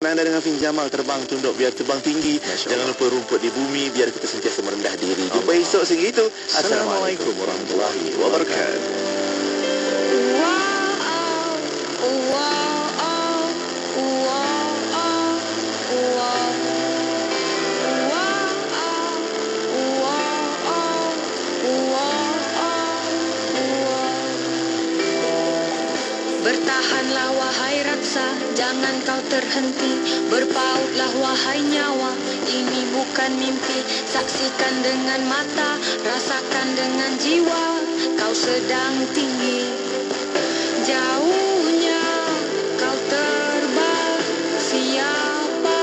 Sekarang anda dengan Fin Jamal, terbang tunduk biar terbang tinggi. Jangan lupa rumput di bumi biar kita sentiasa merendah diri. Jumpa esok sehingga itu. Assalamualaikum warahmatullahi wabarakatuh. Bertahanlah wahai raksa, jangan kau terhenti. Berpautlah wahai nyawa, ini bukan mimpi. Saksikan dengan mata, rasakan dengan jiwa. Kau sedang tinggi, jauhnya kau terbang. Siapa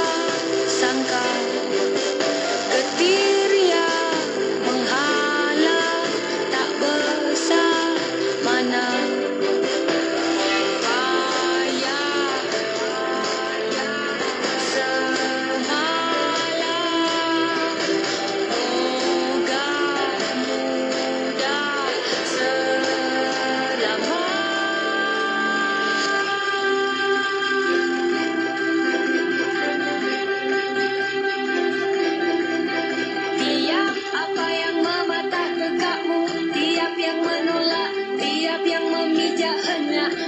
sangka getir yang menghalang tak besar mana.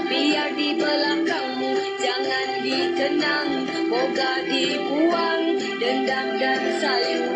Biar di belakangmu, jangan dikenang, moga dibuang dendam dan sayu.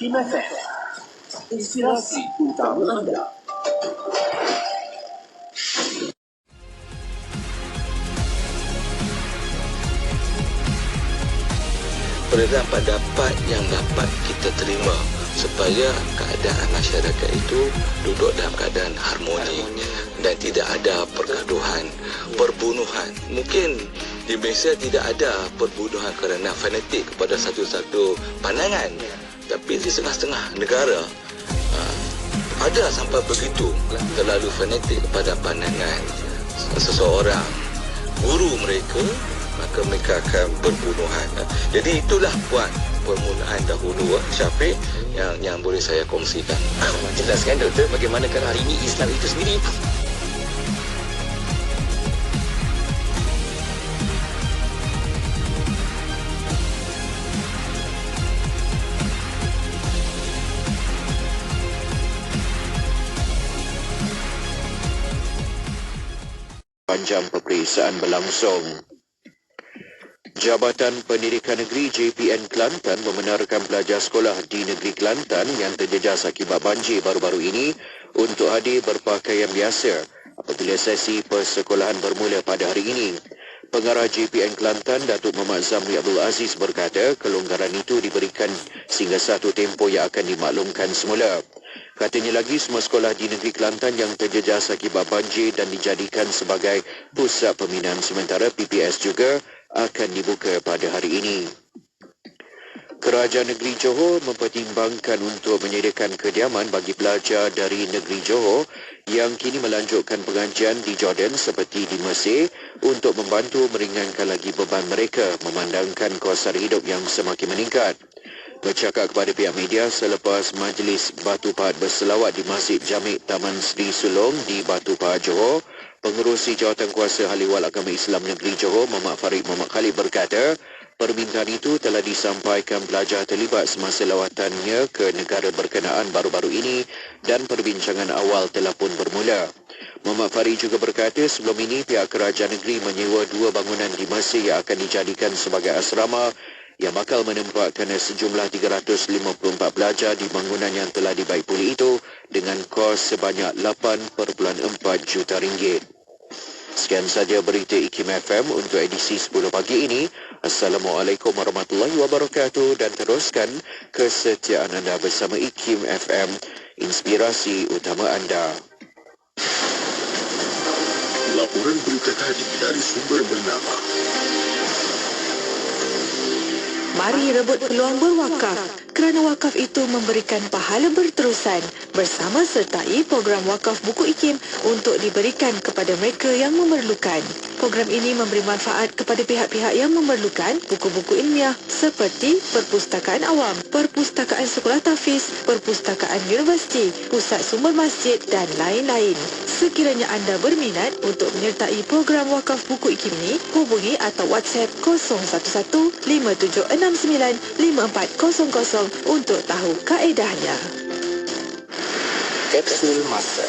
Kim FM, inspirasi utama Anda. Perbezaan pendapat yang dapat kita terima supaya keadaan masyarakat itu duduk dalam keadaan harmoni dan tidak ada pergaduhan, perbunuhan. Mungkin di Malaysia tidak ada perbunuhan kerana fanatik kepada satu-satu pandangan, tapi di setengah-setengah negara ada sampai begitu terlalu fanatik kepada pandangan seseorang guru mereka, maka mereka akan berbunuhan. Jadi itulah buat permulaan dahulu Syafiq yang boleh saya kongsikan. Jelaskan doktor, bagaimanakah hari ini Islam itu sendiri? Jam peperiksaan berlangsung. Jabatan Pendidikan Negeri JPN Kelantan membenarkan pelajar sekolah di Negeri Kelantan yang terjejas akibat banjir baru-baru ini untuk hadir berpakaian biasa apabila sesi persekolahan bermula pada hari ini. Pengarah JPN Kelantan, Datuk Muhammad Zamri Abdul Aziz berkata kelonggaran itu diberikan sehingga satu tempoh yang akan dimaklumkan semula. Katanya lagi semua sekolah di Negeri Kelantan yang terjejas akibat banjir dan dijadikan sebagai pusat pembinaan sementara PPS juga akan dibuka pada hari ini. Kerajaan Negeri Johor mempertimbangkan untuk menyediakan kediaman bagi pelajar dari Negeri Johor yang kini melanjutkan pengajian di Jordan seperti di Mesir untuk membantu meringankan lagi beban mereka memandangkan kos sara hidup yang semakin meningkat. Bercakap kepada pihak media selepas majlis Batu Pahat berselawat di Masjid Jamik Taman Sri Sulong di Batu Pahat Johor, Pengerusi Jawatankuasa Ahliwal Agama Islam Negeri Johor, Muhammad Farid Muhammad Khalid berkata, permintaan itu telah disampaikan pelajar terlibat semasa lawatannya ke negara berkenaan baru-baru ini dan perbincangan awal telah pun bermula. Muhammad Farid juga berkata sebelum ini pihak kerajaan negeri menyewa 2 bangunan di Mesir yang akan dijadikan sebagai asrama yang bakal menempatkan sejumlah 354 pelajar di bangunan yang telah dibaik pulih itu dengan kos sebanyak 8.4 juta ringgit. Sekian saja berita IKIM FM untuk edisi 10 pagi ini. Assalamualaikum warahmatullahi wabarakatuh dan teruskan kesetiaan anda bersama IKIM FM, inspirasi utama anda. Laporan berita tadi dari sumber bernama. Mari rebut peluang berwakaf kerana wakaf itu memberikan pahala berterusan. Bersama sertai program wakaf buku IKIM untuk diberikan kepada mereka yang memerlukan. Program ini memberi manfaat kepada pihak-pihak yang memerlukan buku-buku ilmiah seperti perpustakaan awam, perpustakaan sekolah tahfiz, perpustakaan universiti, pusat sumber masjid dan lain-lain. Sekiranya anda berminat untuk menyertai program wakaf buku IKIM ini, hubungi atau WhatsApp 011-5769-5400 untuk tahu kaedahnya. Kapsul Masa.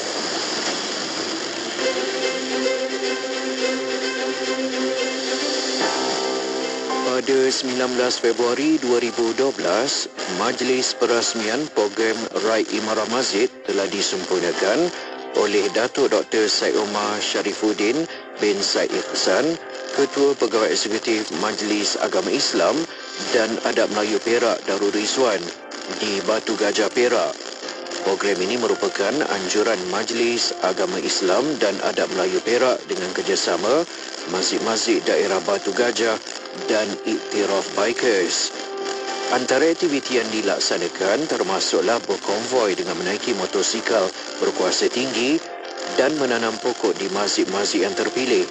Pada 19 Februari 2012, Majlis Perasmian Program Raid Imarah Masjid telah disempurnakan oleh Datuk Dr. Syed Omar Sharifuddin bin Syed Ihsan, Ketua Pegawai Eksekutif Majlis Agama Islam dan Adab Melayu Perak Darul Rizwan di Batu Gajah Perak. Program ini merupakan anjuran Majlis Agama Islam dan Adab Melayu Perak dengan kerjasama Masjid-Masjid Daerah Batu Gajah dan Iktiraf Bikers. Antara aktiviti yang dilaksanakan termasuklah berkonvoi dengan menaiki motosikal berkuasa tinggi dan menanam pokok di masjid-masjid yang terpilih.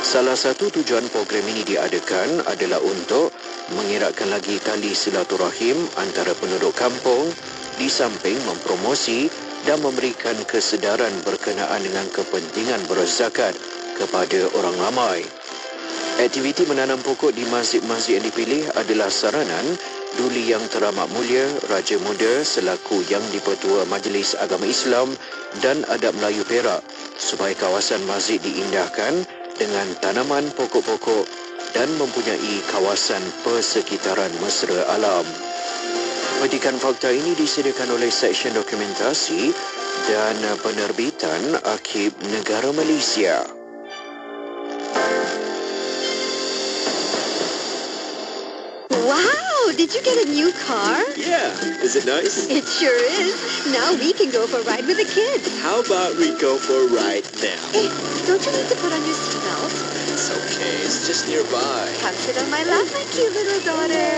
Salah satu tujuan program ini diadakan adalah untuk mengeratkan lagi tali silaturahim antara penduduk kampung di samping mempromosi dan memberikan kesedaran berkenaan dengan kepentingan berzakat kepada orang ramai. Aktiviti menanam pokok di masjid-masjid yang dipilih adalah saranan Duli Yang Teramat Mulia Raja Muda selaku Yang di-Pertua Majlis Agama Islam dan Adab Melayu Perak supaya kawasan masjid diindahkan dengan tanaman pokok-pokok dan mempunyai kawasan persekitaran mesra alam. Petikan fakta ini disediakan oleh Seksyen Dokumentasi dan Penerbitan Arkib Negara Malaysia. Wow! Did you get a new car? Yeah, is it nice? It sure is. Now we can go for a ride with the kids. How about we go for a ride now? Hey, don't you need to put on your seatbelt? It's okay, it's just nearby. Come sit on my lap, my cute little daughter.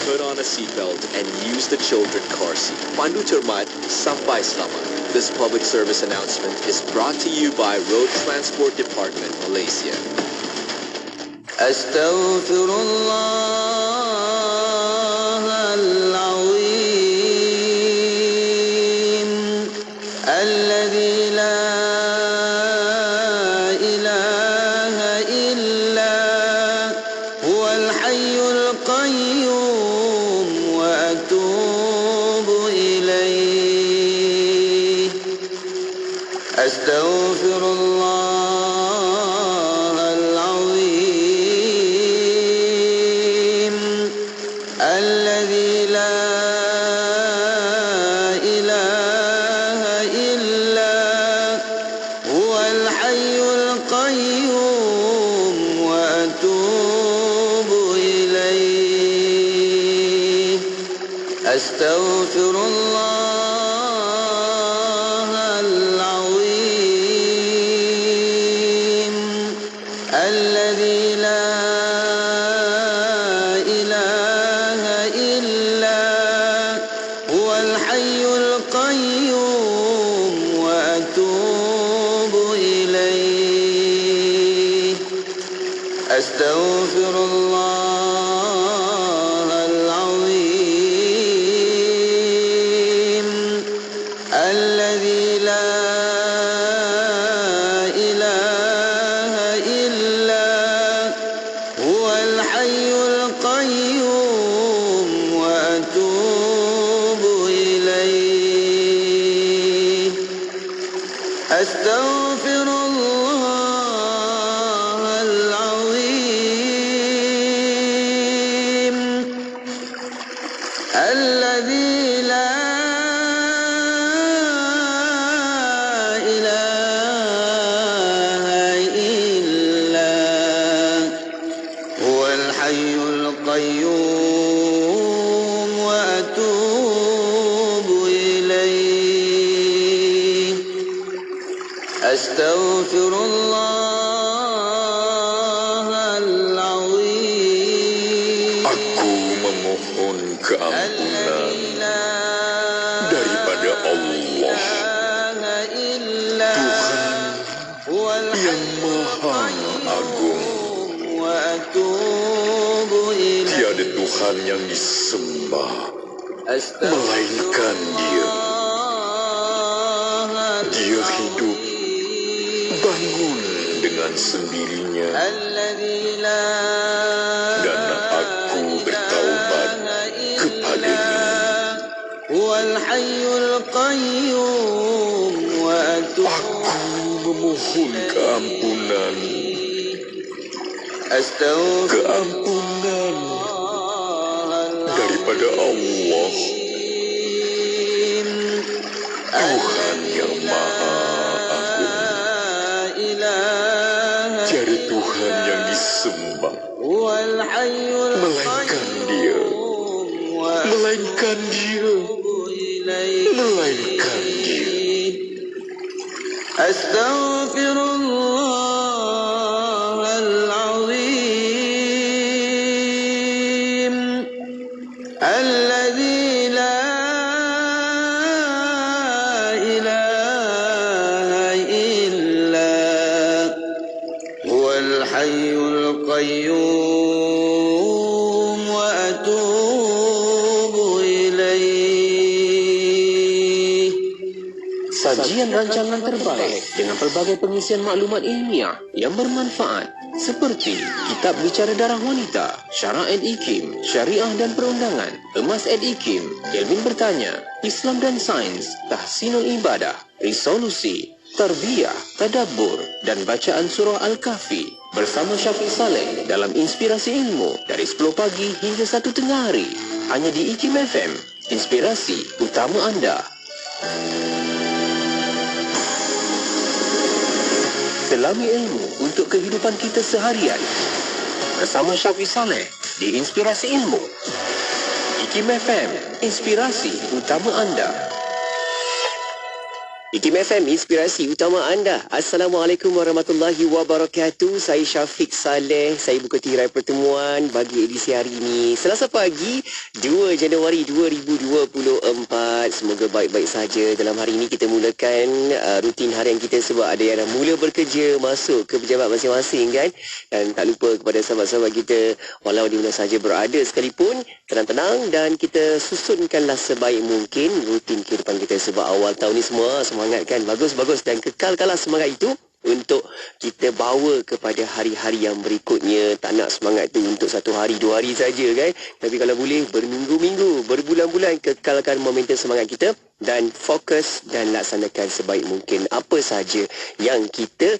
Put on a seatbelt and use the children car seat. Pandu cermat, sampai selamat. This public service announcement is brought to you by Road Transport Department, Malaysia. Astaghfirullahal-azim alladzi la ilaha illa huwal hayyul qayyum wa atubu ilayh. Astaghfirullahal-azim أستغفر الله العظيم الذي لا إله إلا هو الحي القيوم وأتوب إليه أستغفر الله العظيم الذي لا إله إلا هو الحي القيوم وأتوب إليه أستغفر الله العظيم الذي لا إله إلا هو الحي القيوم وأتوب إليه أستغفر الله العظيم Aku memohon keampunan daripada Allah, Tuhan yang Maha Agung. Tiada Tuhan yang disembah melainkan Dia. Dia hidup, bangun dengan sendirinya, dan aku bertaubat kepada-Nya. Aku memohon keampunan daripada Allah, Tuhan yang Maha Agung. Tiada Tuhan yang disembah melainkan Dia, melainkan Dia, melainkan Dia. Astaghfirullah al-azim alladzi la ilaha illa huwal hayyul qayyum wa atubu ilaih. Sajian rancangan terbaik dengan pelbagai pengisian maklumat ilmiah yang bermanfaat seperti Kitab Bicara Darah Wanita, Syara & Ikim, Syariah dan Perundangan, Emas & Ikim, Kelvin Bertanya, Islam dan Sains, Tahsinul Ibadah, Resolusi, Tarbiyah, Tadabbur dan Bacaan Surah Al-Kahfi bersama Syafiq Saleh dalam Inspirasi Ilmu dari 10 pagi hingga 1 tengah hari hanya di Ikim FM, inspirasi utama anda. Selami ilmu untuk kehidupan kita seharian bersama Syafiq Saleh di Inspirasi Ilmu. Ikim FM, inspirasi utama anda. Ikim FM, inspirasi utama anda. Assalamualaikum warahmatullahi wabarakatuh. Saya Syafiq Saleh. Saya buka tirai pertemuan bagi edisi hari ini, Selasa pagi 2 Januari 2024. Semoga baik-baik saja. Dalam hari ini kita mulakan rutin harian kita sebab ada yang dah mula bekerja, masuk ke pejabat masing-masing kan. Dan tak lupa kepada sahabat-sahabat kita, walau di mana saja berada sekalipun, tenang-tenang dan kita susunkanlah sebaik mungkin rutin kehidupan kita sebab awal tahun ni semua semangat kan, bagus-bagus dan kekalkanlah semangat itu untuk kita bawa kepada hari-hari yang berikutnya. Tak nak semangat tu untuk 1 hari 2 hari saja kan, tapi kalau boleh berminggu-minggu, berbulan-bulan, kekalkan momentum semangat kita dan fokus dan laksanakan sebaik mungkin apa saja yang kita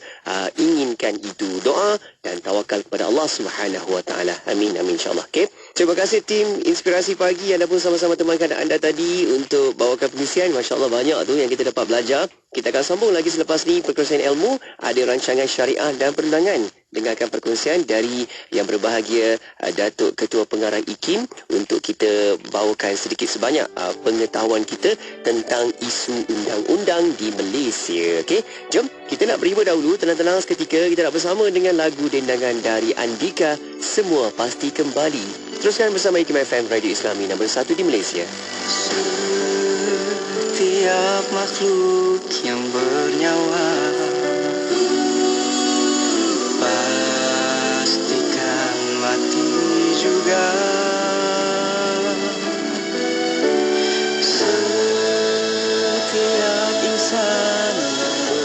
inginkan itu. Doa dan tawakal kepada Allah Subhanahu Wa Taala. Amin amin insyaallah. Okey. Terima kasih tim Inspirasi Pagi yang dah pun sama-sama temankan anda tadi untuk bawakan pengisian. Masya-Allah banyak tu yang kita dapat belajar. Kita akan sambung lagi selepas ni perkongsian ilmu, ada rancangan syariah dan perundangan dengarkan perkongsian dari yang berbahagia Datuk Ketua Pengarah IKIM untuk kita bawakan sedikit sebanyak pengetahuan kita tentang isu undang-undang di Malaysia. Okey, jom kita nak beriba dahulu, tenang-tenang seketika. Kita nak bersama dengan lagu dendangan dari Andika, Semua Pasti Kembali. Teruskan bersama IKIM FM, Radio Islami nombor 1 di Malaysia. Setiap makhluk yang bernyawa pastikan mati juga. Setiap insan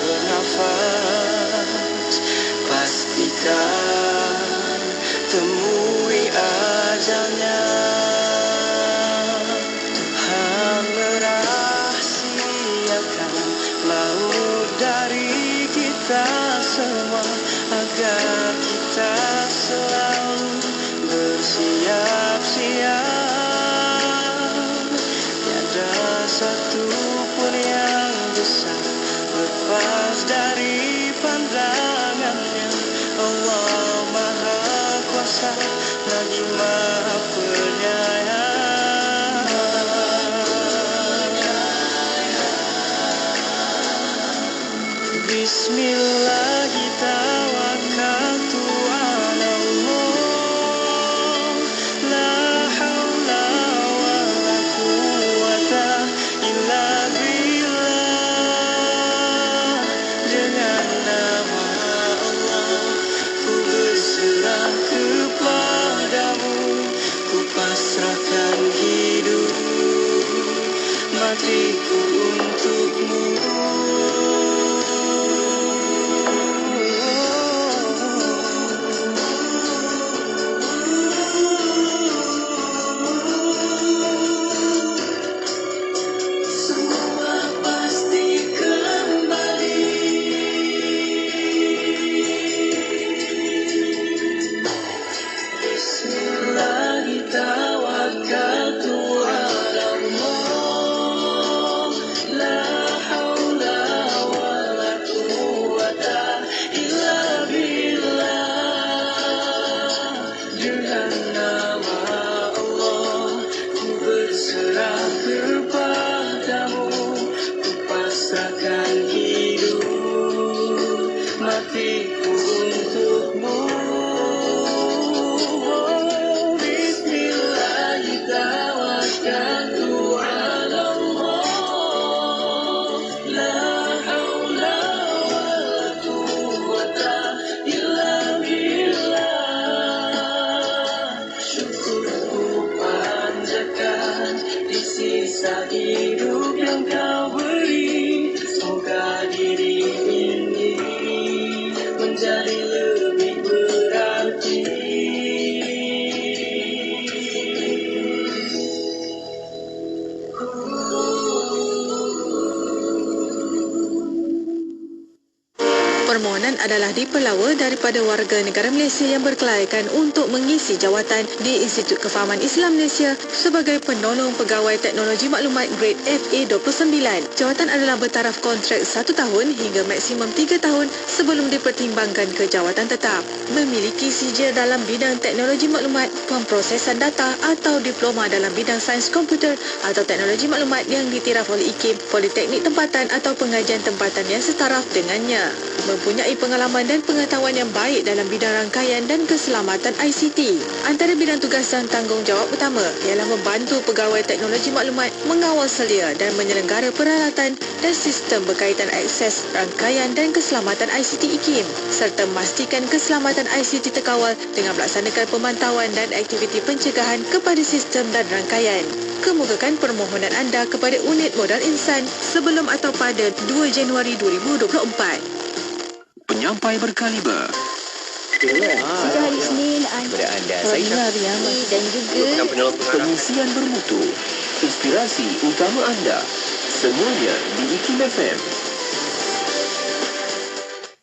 bernafas pastikan temui ajalnya. Tuhan merahsiakan maut dari kita semua agar kita selalu bersiap-siap. Tiada satu pun yang bisa lepas dari pandangannya. Allah Maha Kuasa lagi Maha Penyayang. Bismillah tawakkaltu ala Allah, la haula wa la quwwata illa billah. Dengan nama Allah ku berserah kepadamu, ku pasrahkan hidup matiku untukmu. Hidup yang kau beri, semoga diri ini menjadi lebih berarti. Permohonan adalah dipelawa daripada warga negara Malaysia yang berkelayakan untuk mengisi jawatan di Institut Kefahaman Islam Malaysia sebagai penolong pegawai teknologi maklumat grade FA29. Jawatan adalah bertaraf kontrak 1 tahun hingga maksimum 3 tahun sebelum dipertimbangkan ke jawatan tetap. Memiliki sijil dalam bidang teknologi maklumat, pemprosesan data atau diploma dalam bidang sains komputer atau teknologi maklumat yang ditiraf oleh IKIM, politeknik tempatan atau pengajian tempatan yang setaraf dengannya. Mempunyai pengalaman dan pengetahuan yang baik dalam bidang rangkaian dan keselamatan ICT. Antara bidang tugas dan tanggungjawab utama ialah membantu pegawai teknologi maklumat mengawal selia dan menyelenggara peralatan dan sistem berkaitan akses, rangkaian dan keselamatan ICT IKIM serta memastikan keselamatan ICT terkawal dengan melaksanakan pemantauan dan aktiviti pencegahan kepada sistem dan rangkaian. Kemukakan permohonan anda kepada Unit Modal Insan sebelum atau pada 2 Januari 2024. Penyampai berkaliber. Sejak hari Isnin, Kepada anda, saya dan juga Pengisian bermutu. Inspirasi utama anda. Semuanya di IKIM FM.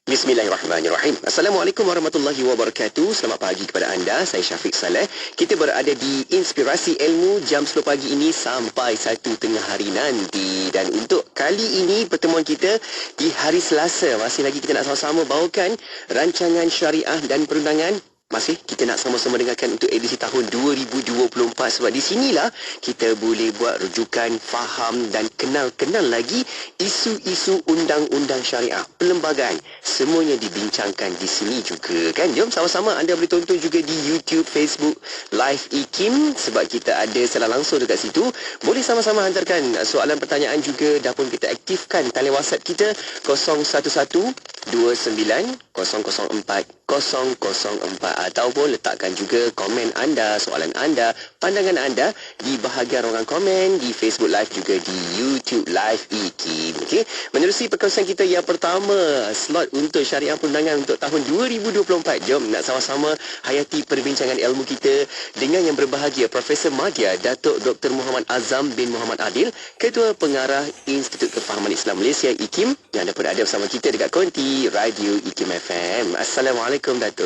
Bismillahirrahmanirrahim. Assalamualaikum warahmatullahi wabarakatuh. Selamat pagi kepada anda. Saya Syafiq Saleh. Kita berada di Inspirasi Ilmu jam 10 pagi ini sampai 1 tengah hari nanti. Dan untuk kali ini pertemuan kita di hari Selasa. Masih lagi kita nak sama-sama bawakan rancangan syariah dan perundangan. Masih kita nak sama-sama dengarkan untuk edisi tahun 2024 sebab di sinilah kita boleh buat rujukan, faham dan kenal-kenal lagi isu-isu undang-undang syariah, perlembagaan. Semuanya dibincangkan di sini juga kan. Jom sama-sama anda boleh tonton juga di YouTube, Facebook, Live IKIM sebab kita ada secara langsung dekat situ. Boleh sama-sama hantarkan soalan pertanyaan juga dah pun kita aktifkan talian WhatsApp kita 011 29 004 004 ataupun letakkan juga komen anda, soalan anda, pandangan anda di bahagian ruangan komen di Facebook Live juga di YouTube Live IKIM. Okey, menerusi perkongsian kita yang pertama, slot untuk syariah perundangan untuk tahun 2024. Jom nak sama-sama hayati perbincangan ilmu kita dengan yang berbahagia Profesor Madya Datuk Dr. Muhammad Azam bin Muhammad Adil, Ketua Pengarah Institut Kefahaman Islam Malaysia IKIM yang dapat ada bersama kita dekat konti Radio IKIM FM. Assalamualaikum Datuk.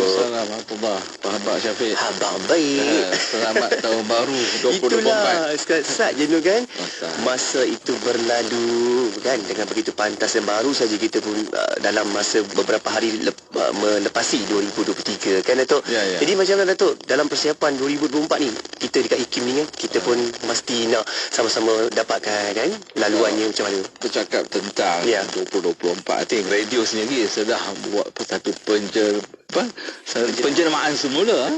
Assalamualaikum Abang Syafiq. Abang baik. Selamat tahun baru 2024. Itulah sat je tu kan. Masa itu berlalu kan dengan begitu pantas dan baru saja kita pun dalam masa beberapa hari melepasi 2023 kan Datuk. Ya. Jadi macam mana Datuk dalam persiapan 2024 ni kita dekat IKIM ni kan kita pun mesti nak sama-sama dapatkan kan laluannya macam mana. Bercakap tentang 2024, I think radio sendiri sudah buat satu penjermaan semula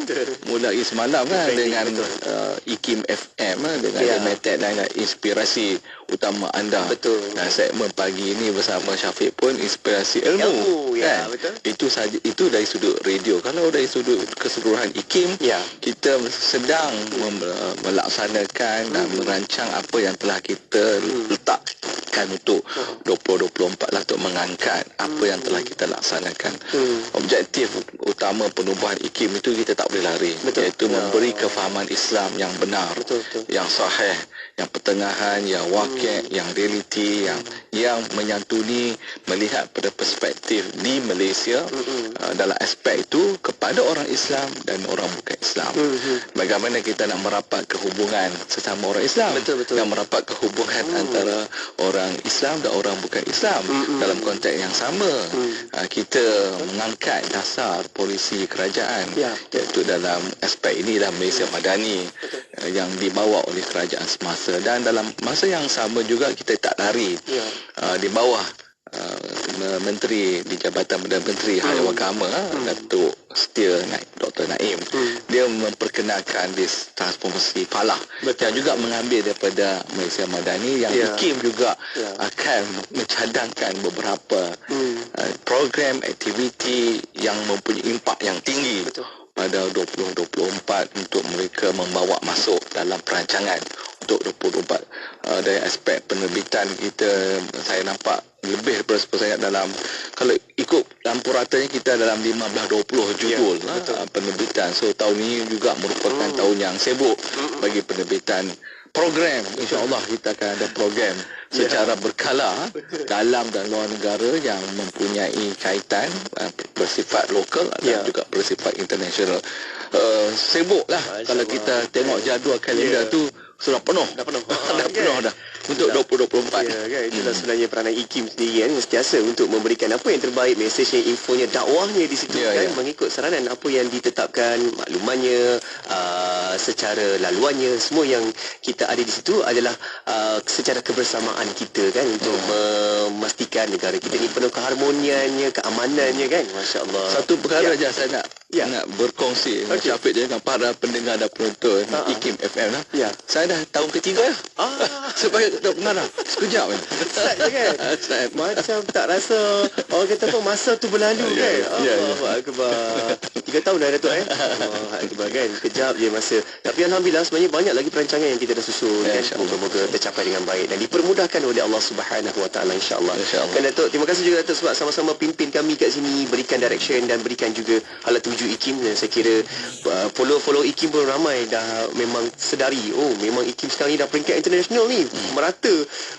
mulai semalam kan dengan IKIM FM dengan tagline inspirasi utama anda. Betul. Dan segmen pagi ini bersama Syafiq pun inspirasi ilmu ya, kan? betul. Itu saja, itu dari sudut radio. Kalau dari sudut keseluruhan IKIM, kita sedang melaksanakan dan merancang apa yang telah kita letakkan untuk 2024 lah, untuk mengangkat apa yang telah kita laksanakan. Objektif utama penubuhan IKIM itu kita tak boleh lari, iaitu memberi kefahaman Islam yang benar, yang sahih, yang pertengahan, yang wakil, yang realiti, yang menyantuni, melihat pada perspektif di Malaysia dalam aspek itu kepada orang Islam dan orang bukan Islam. Bagaimana kita nak merapat kehubungan sesama orang Islam, dan merapat kehubungan antara orang Islam dan orang bukan Islam dalam konteks yang sama. Kita mengangkat dasar polisi kerajaan, iaitu dalam aspek inilah Malaysia Madani yang dibawa oleh kerajaan semasa, dan dalam masa yang sama juga kita tak lari di bawah Menteri di Jabatan Perdana Menteri Hal Agama Datuk Setia Dr. Naim. Dia memperkenalkan di transformasi Falah yang juga mengambil daripada Malaysia Madani yang IKIM juga akan mencadangkan beberapa program aktiviti yang mempunyai impak yang tinggi pada 2024 untuk mereka membawa masuk dalam perancangan untuk 2024. Dari aspek penerbitan kita, saya nampak lebih daripada seperti dalam, kalau ikut lampuratanya kita dalam 15-20 judul penerbitan. So tahun ini juga merupakan tahun yang sibuk bagi penerbitan program. InsyaAllah kita akan ada program secara berkala dalam dan luar negara yang mempunyai kaitan bersifat lokal dan juga bersifat international. Sibuklah kalau kita tengok jadual kalender tu sudah penuh. Dah penuh dah untuk 2024. Kan? Itulah sebenarnya peranan IKIM sendiri kan, sentiasa untuk memberikan apa yang terbaik, mesejnya, infonya, dakwahnya di situ mengikut saranan apa yang ditetapkan, maklumannya, secara laluannya, semua yang kita ada di situ adalah secara kebersamaan kita kan, untuk memastikan negara kita ni penuh keharmoniannya, keamanannya kan. Masya-Allah. Satu perkara saja saya nak berkongsi dengan Syafiq dengan para pendengar dan penonton IKIM FM lah. Saya dah tahun ketiga lah. Sebagai ketua pengarah. Sekejap kan. Sat je kan. Macam tak rasa orang kata apa, masa tu berlalu kan. Allahu Akbar. 3 tahun dah Datuk Akbar kan. Kejap je masa. Tapi alhamdulillah sebenarnya banyak lagi perancangan yang kita dah susun kan. Moga-moga tercapai dengan baik dan dipermudahkan oleh Allah Subhanahu Wa Taala insya-Allah. Kan Datuk, terima kasih juga Datuk sebab sama-sama pimpin kami kat sini, berikan direction dan berikan juga hala tuju IKIM. Dan saya kira follow IKIM pun ramai dah memang sedari, memang IKIM sekarang ni dah peringkat international ni, merata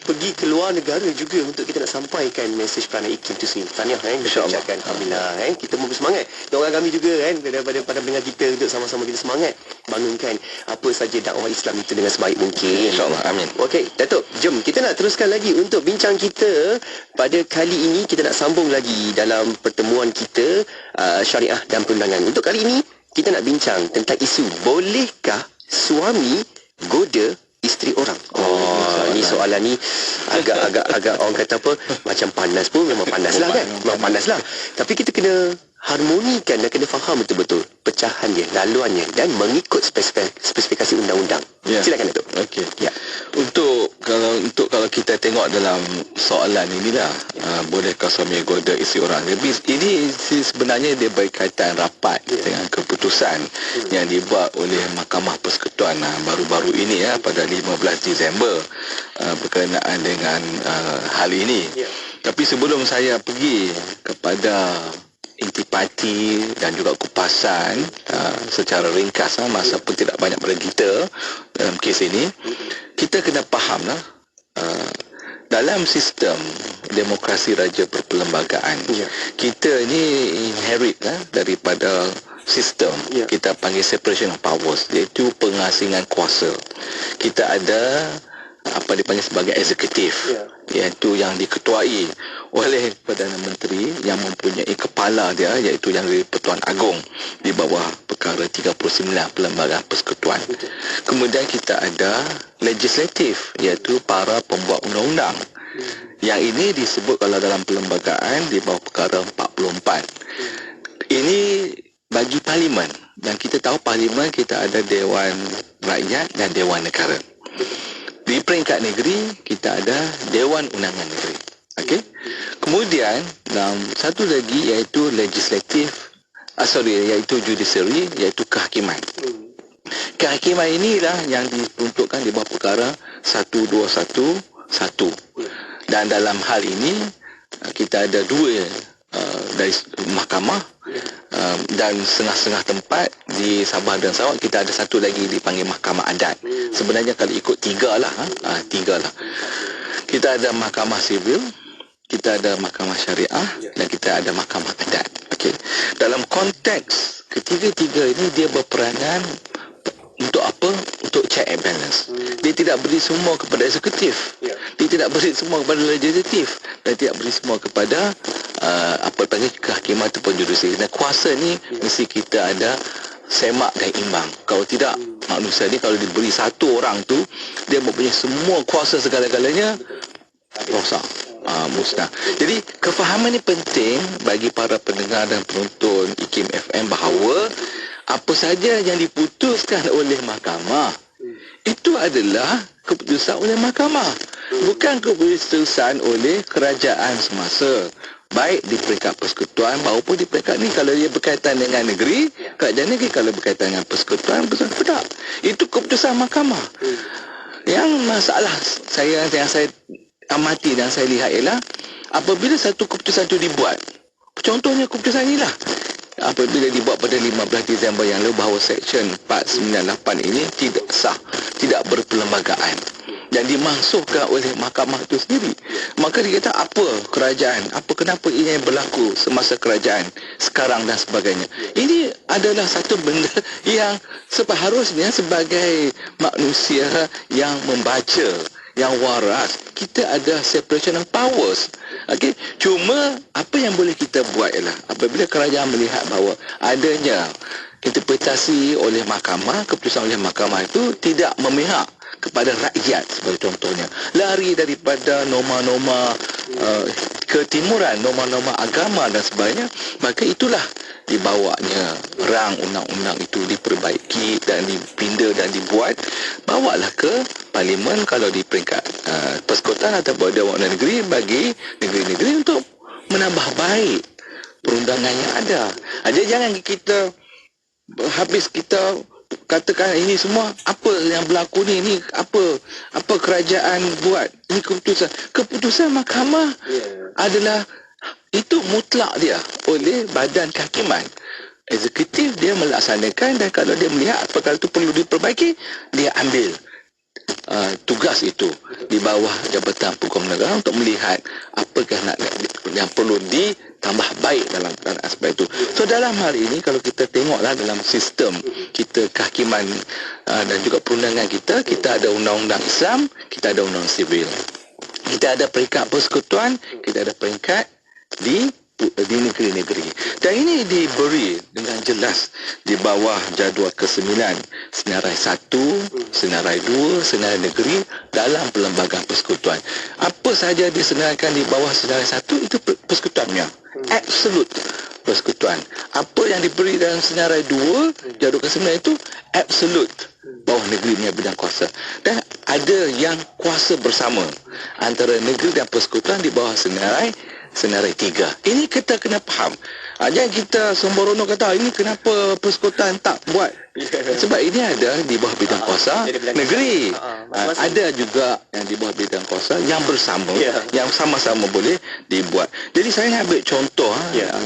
pergi ke luar negara juga untuk kita nak sampaikan mesej peranan IKIM tu sendiri. Tahniah insya-Allah. Alhamdulillah kita mau bersemangat. Doakan kami juga daripada para pendengar kita untuk sama-sama kita semangat bangunkan apa saja dakwah Islam itu dengan sebaik mungkin. InsyaAllah, amin. Okey, Datuk, jom kita nak teruskan lagi untuk bincang kita. Pada kali ini kita nak sambung lagi dalam pertemuan kita syariah dan perundangan. Untuk kali ini kita nak bincang tentang isu bolehkah suami goda isteri orang. Ni soalan ni agak orang kata apa, macam panas pun memang panas lah kan. Memang panas lah. Tapi kita kena harmonikan dan kena faham betul-betul pecahan dia, laluannya dan mengikut spesifikasi undang-undang. Silakan Datuk. Okey. Ya. Untuk kalau kita tengok dalam soalan inilah, bolehkah suami goda isteri orang? Ini sebenarnya dia berkaitan rapat dengan keputusan yang dibuat oleh Mahkamah Persekutuan baru-baru ini pada 15 Disember berkenaan dengan hal ini. Tapi sebelum saya pergi kepada intipati dan juga kupasan secara ringkas, masa pun tidak banyak pada kita dalam kes ini, kita kena fahamlah dalam sistem demokrasi raja perperlembagaan, kita ni inherit daripada sistem kita panggil separation of powers, iaitu pengasingan kuasa. Kita ada apa dipanggil sebagai eksekutif, iaitu yang diketuai oleh Perdana Menteri yang mempunyai kepala dia, iaitu yang dari Pertuan Agong di bawah perkara 39 Perlembagaan Persekutuan. Kemudian kita ada legislatif, iaitu para pembuat undang-undang. Yang ini disebut kalau dalam perlembagaan di bawah perkara 44. Ini bagi parlimen, dan kita tahu parlimen kita ada Dewan Rakyat dan Dewan Negara. Di peringkat negeri kita ada Dewan Undangan Negeri. Okey. Kemudian dalam satu lagi iaitu legislatif, iaitu judiciary, iaitu kehakiman. Kehakiman inilah yang diperuntukkan di bawah perkara 1211. Dan dalam hal ini kita ada dua dari mahkamah, dan setengah-setengah tempat di Sabah dan Sarawak kita ada satu lagi dipanggil Mahkamah Adat. Sebenarnya kalau ikut tiga lah. Kita ada Mahkamah Sivil, kita ada Mahkamah Syariah, dan kita ada Mahkamah Adat. Okey. Dalam konteks ketiga-tiga ini dia berperanan untuk apa? Untuk check and balance. Dia tidak beri semua kepada eksekutif. Dia tidak beri semua kepada legislatif, dan tidak beri semua kepada apa panggil kehakiman ataupun judiciary. Dan kuasa ni mesti kita ada semak dan imbang. Kalau tidak, manusia ni kalau diberi satu orang tu, dia mempunyai semua kuasa segala-galanya, rosak, musnah. Jadi kefahaman ni penting bagi para pendengar dan penonton IKIM FM bahawa apa saja yang diputuskan oleh mahkamah itu adalah keputusan oleh mahkamah, bukan keputusan oleh kerajaan semasa, baik di peringkat persekutuan maupun di peringkat ni. Kalau dia berkaitan dengan negeri, kerajaan negeri. Kalau berkaitan dengan persekutuan, tak. Itu keputusan mahkamah. Yang masalah yang saya amati dan saya lihat ialah apabila satu keputusan itu dibuat, contohnya keputusan inilah, apabila dibuat pada 15 Disember yang lalu bahawa Seksyen 498 ini tidak sah, tidak berperlembagaan dan dimansuhkan oleh mahkamah itu sendiri, maka dia kata apa kerajaan, kenapa ini yang berlaku semasa kerajaan sekarang dan sebagainya. Ini adalah satu benda yang seharusnya sebagai manusia yang membaca, yang waras, kita ada separation of powers. Okey, cuma apa yang boleh kita buat ialah apabila kerajaan melihat bahawa adanya interpretasi oleh mahkamah, keputusan oleh mahkamah itu tidak memihak kepada rakyat sebagai contohnya, lari daripada norma-norma ketimuran, norma-norma agama dan sebagainya, maka itulah dibawanya rang undang-undang itu diperbaiki dan dipinda dan dibuat, bawalah ke parlimen kalau di peringkat persekutuan atau Dewan Negeri bagi negeri-negeri untuk menambah baik perundangan yang ada. Jadi jangan kita habis kita katakan ini semua apa yang berlaku ni apa kerajaan buat, ini keputusan mahkamah adalah itu mutlak dia oleh badan kehakiman. Eksekutif dia melaksanakan, dan kalau dia melihat perkara itu perlu diperbaiki, dia ambil tugas itu di bawah Jabatan Peguam Negara untuk melihat apakah yang perlu ditambah baik dalam aspek itu. So dalam hal ini kalau kita tengoklah dalam sistem kita kehakiman dan juga perundangan kita ada undang-undang Islam, kita ada undang sivil, kita ada peringkat persekutuan, kita ada peringkat di negeri-negeri, dan ini diberi dengan jelas di bawah jadual ke-9 senarai 1, senarai 2, senarai negeri dalam perlembagaan persekutuan. Apa sahaja disenaraikan di bawah senarai 1 itu persekutuannya, absolut persekutuan. Apa yang diberi dalam senarai 2 jadual ke-9 itu absolut bawah negeri punya bidang kuasa, dan ada yang kuasa bersama antara negeri dan persekutuan di bawah senarai 3. Ini kita kena faham. Jangan kita sembrono kata ini kenapa persekutuan tak buat. Sebab ini ada di bawah bidang kuasa negeri. Ada juga yang di bawah bidang kuasa yang bersama, yang sama-sama boleh dibuat. Jadi saya nak ambil contoh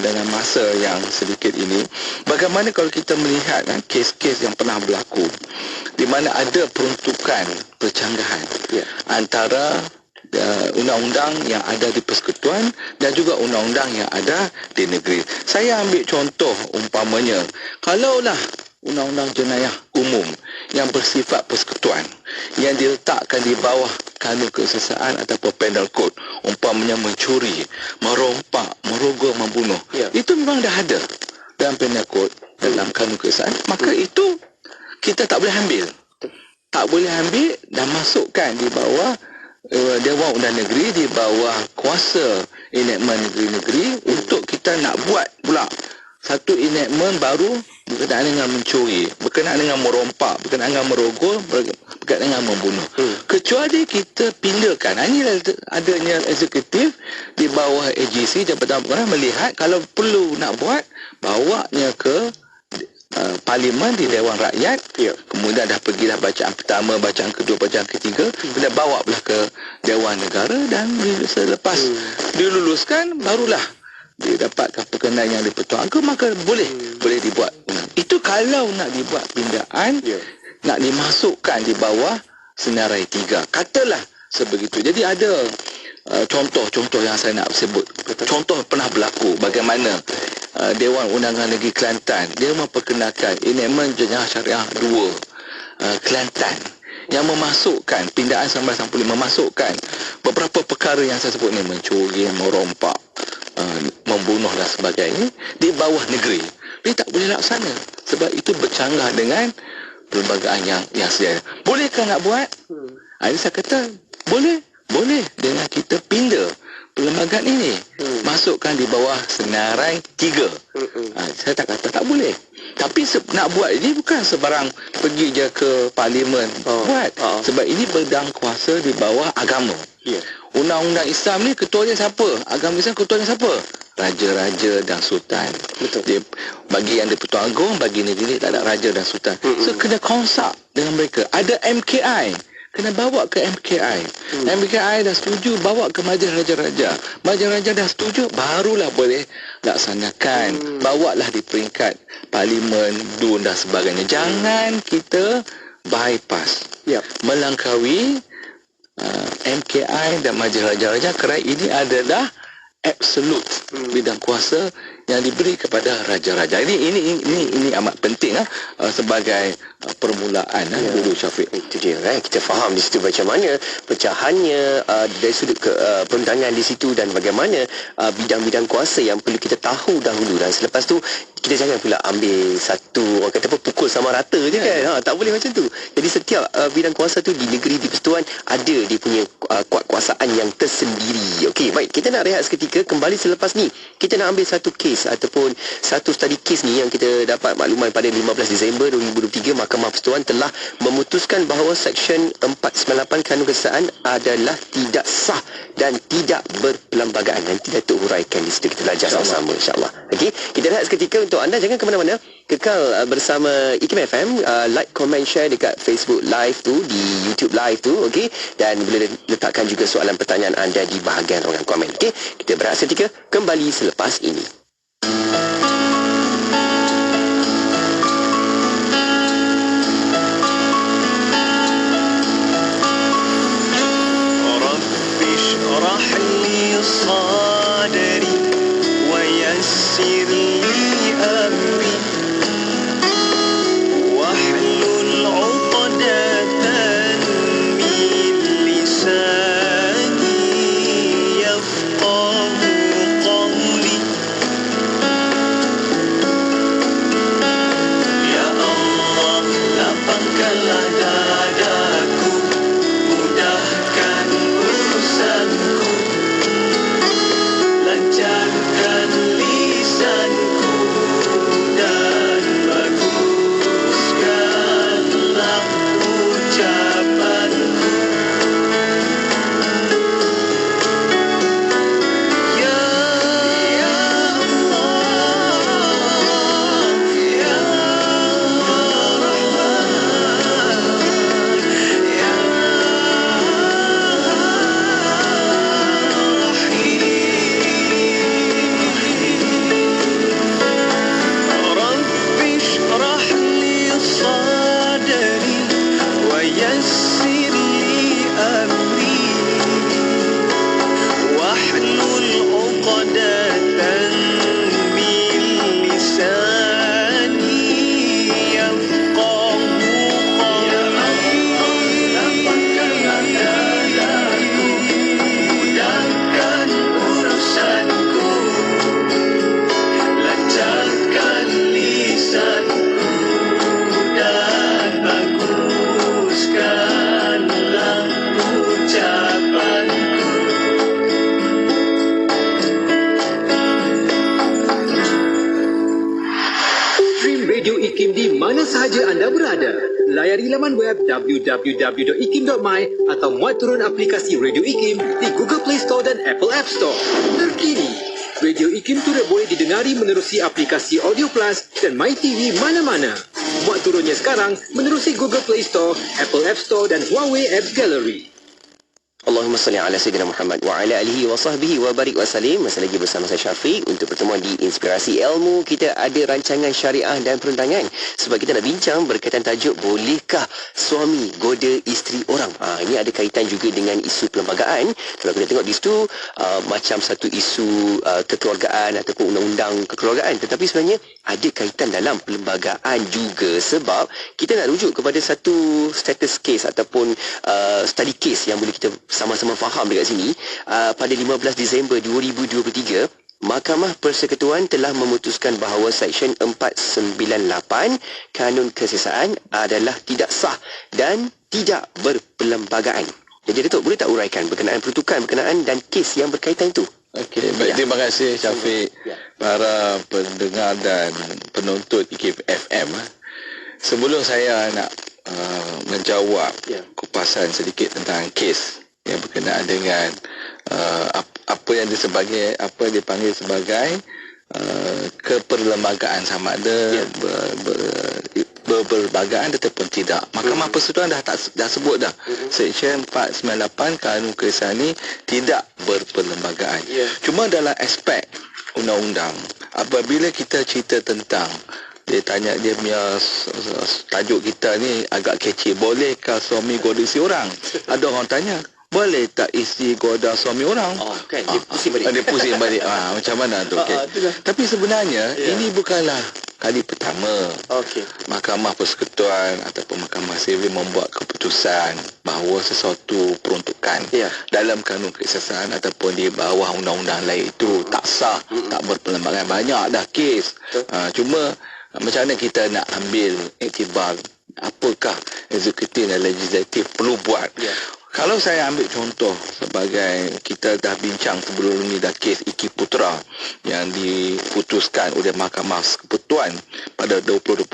dalam masa yang sedikit ini, bagaimana kalau kita melihat kes-kes yang pernah berlaku di mana ada peruntukan percanggahan antara undang-undang yang ada di persekutuan dan juga undang-undang yang ada di negeri. Saya ambil contoh umpamanya, kalaulah undang-undang jenayah umum yang bersifat persekutuan yang diletakkan di bawah kanun kesesaan ataupun penal code, umpamanya mencuri, merompak, merogol, membunuh, itu memang dah ada dalam penal code, dalam kanun kesesaan, maka itu kita tak boleh ambil dan masukkan di bawah Dewan Undang Negeri, di bawah kuasa enactment negeri-negeri untuk kita nak buat pula satu enactment baru berkenaan dengan mencuri, berkenaan dengan merompak, berkenaan dengan merogol, berkenaan dengan membunuh. Kecuali kita pindakan, ini adanya eksekutif di bawah AGC, Jabatan Peguam melihat kalau perlu nak buat, bawanya ke Parlimen di Dewan Rakyat, kemudian dah pergilah bacaan pertama, bacaan kedua, bacaan ketiga, kemudian bawa pula ke Dewan Negara, dan selepas diluluskan barulah dia dapatkan perkenaan yang dipertuan agama, maka boleh dibuat. Itu kalau nak dibuat pindaan, nak dimasukkan di bawah senarai 3, katalah sebegitu. Jadi ada contoh-contoh yang saya nak sebut. Contoh pernah berlaku bagaimana Dewan Undangan Negeri Kelantan dia memperkenalkan enactment jenayah syariah 2 Kelantan yang memasukkan pindaan 1995, memasukkan beberapa perkara yang saya sebut ni, mencuri, merompak, membunuh dan sebagainya di bawah negeri. Dia tak boleh laksana sebab itu bercanggah dengan perlembagaan yang sedia. Bolehkah nak buat? Ini saya kata boleh dengan kita pindah perlembagaan ini, masukkan di bawah senarai 3. Saya tak kata tak boleh, tapi nak buat ini bukan sebarang pergi je ke Parlimen buat, sebab ini bidang kuasa di bawah agama. Undang-undang Islam ni ketuanya siapa? Agama Islam ketuanya siapa? Raja-raja dan sultan. Dia, bagi yang di-Pertuan Agong, bagi negeri tak ada raja dan sultan. So kena konsak dengan mereka. Ada MKI, kena bawa ke MKI. MKI dah setuju, bawa ke Majlis Raja-Raja. Majlis Raja dah setuju, barulah boleh laksanakan. Bawalah di peringkat Parlimen, DUN dan sebagainya. Jangan kita bypass, melangkaui MKI dan Majlis Raja-Raja, kerana ini adalah absolut bidang kuasa yang diberi kepada raja-raja. Ini amat penting sebagai permulaan dulu, Syafiq. Itu dia kan, kita faham di situ macam mana pecahannya dari sudut perundangan di situ, dan bagaimana bidang-bidang kuasa yang perlu kita tahu dahulu, dan selepas tu kita jangan pula ambil satu, orang kata apa, pukul sama rata je kan. Tak boleh macam tu. Jadi setiap bidang kuasa tu di negeri, di persekutuan ada dia punya kuat kuasaan yang tersendiri. Okey, baik, kita nak rehat seketika, kembali selepas ni kita nak ambil satu kes case ataupun satu study case ni yang kita dapat makluman pada 15 Disember 2023, Mahkamah Persekutuan telah memutuskan bahawa Seksyen 498 Kanun Keseksaan adalah tidak sah dan tidak berperlembagaan. Nanti Datuk huraikan di situ, kita belajar sama-sama insya-Allah. Okey, kita rehat seketika untuk anda, jangan ke mana-mana. Kekal bersama IKIM FM, like, comment, share dekat Facebook Live tu, di YouTube Live tu, okey. Dan boleh letakkan juga soalan pertanyaan anda di bahagian ruangan komen. Okey, kita berehat seketika, kembali selepas ini. صدري ويسر لي أمري واحلل عقدة من لساني يفقه قولي يا الله lapangkanlah dadaku, mudahkan urusanku, lancarkan lisanku dan baguskanlah ucapanku. Ya Allah, Ya Rahman, Ya رب اشرح لي صدري ويسر لي أمري واحلل عقدة من لساني يفقه قولي mudahkan urusanku, lancarkan lisanku dan baguskanlah ucapanku. Stream Radio IKIM di mana sahaja anda berada. Layari laman web www.ikim.my atau muat turun aplikasi Radio IKIM di Google Play Store dan Apple App Store. Terkini, Radio IKIM turut boleh didengari menerusi aplikasi Audio Plus dan MyTV mana-mana. Muat turunnya sekarang menerusi Google Play Store, Apple App Store dan Huawei Apps Gallery. Allahumma salli ala Sayyidina Muhammad wa ala alihi wa sahbihi wa barik wa salim. Masih lagi bersama saya Syafiq untuk pertemuan di Inspirasi Ilmu. Kita ada rancangan syariah dan perundangan. Sebab kita nak bincang berkaitan tajuk, bolehkah suami goda isteri orang? Ini ada kaitan juga dengan isu perlembagaan. Kalau kita tengok di situ macam satu isu kekeluargaan ataupun undang-undang kekeluargaan. Tetapi sebenarnya ada kaitan dalam perlembagaan juga. Sebab kita nak rujuk kepada satu status case ataupun study case yang boleh kita sama-sama faham dekat sini. Pada 15 Disember 2023, Mahkamah Persekutuan telah memutuskan bahawa Seksyen 498 Kanun Keseksaan adalah tidak sah dan tidak berperlembagaan. Jadi Datuk, boleh tak uraikan berkenaan peruntukan berkenaan dan kes yang berkaitan itu? Okey, baik, terima kasih Syafiq, para pendengar dan penuntut IKIM FM. Sebelum saya nak menjawab kupasan sedikit tentang kes yang berkenaan dengan apa yang dipanggil sebagai keperlembagaan, sama ada berperlembagaan ataupun tidak. Mahkamah Persekutuan dah sebut dah. Seksyen 498 Kanun Keseksaan ni tidak berperlembagaan. Cuma dalam aspek undang-undang, apabila kita cerita tentang, dia tanya, dia punya tajuk kita ni agak kecil, bolehkah suami goda isteri orang? Ada orang tanya, boleh tak isteri goda suami orang? Kan dia pusing balik. Dia pusing balik. Macam mana tu? Tapi sebenarnya ini bukanlah kali pertama Mahkamah Persekutuan ataupun Mahkamah Sivil membuat keputusan bahawa sesuatu peruntukan dalam Kanun Keseksaan ataupun di bawah undang-undang lain itu tak sah, tak berperlembagaan. Banyak dah kes. Cuma macam mana kita nak ambil iktibar apakah eksekutif dan legislatif perlu buat. Kalau saya ambil contoh sebagai kita dah bincang sebelum ini dah kes Iki Putra yang diputuskan oleh Mahkamah Persekutuan pada 2021,